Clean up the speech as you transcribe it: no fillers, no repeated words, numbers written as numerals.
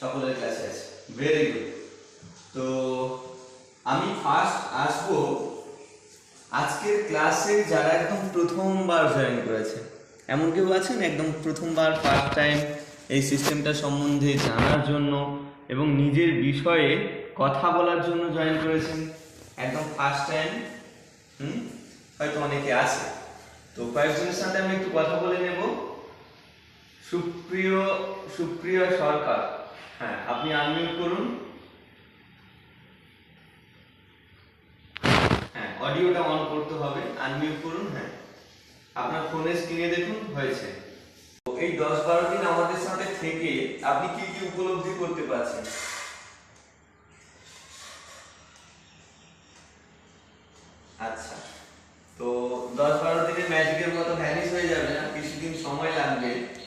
সকলের ক্লাসে আছে, ভেরি গুড। তো আমি ফার্স্ট আসবো আজকের ক্লাসে যারা একদম প্রথমবার জয়েন করেছে। এমন কেউ আছেন একদম প্রথমবার, ফার্স্ট টাইম এই সিস্টেমটা সম্বন্ধে জানার জন্য এবং নিজের বিষয়ে কথা বলার জন্য জয়েন করেছেন? একদম ফার্স্ট টাইম হয়তো অনেকে আছে। তো কয়েকজনের সাথে আমি একটু কথা বলে নেব। সুপ্রিয় সরকার, হ্যাঁ আপনি আনমিউট করুন। হ্যাঁ, অডিওটা অন করতে হবে, আনমিউট করুন। হ্যাঁ, আপনার ফোনের স্ক্রিনে দেখুন হয়েছে। এই 10-12 দিন আমাদের সাথে থেকে আপনি কি কি উপলব্ধি করতে পারছেন? আচ্ছা, তো 10-12 দিনে ম্যাজিকের মতো ভ্যানিশ হয়ে যাবে না, কিছুদিন সময় লাগবে।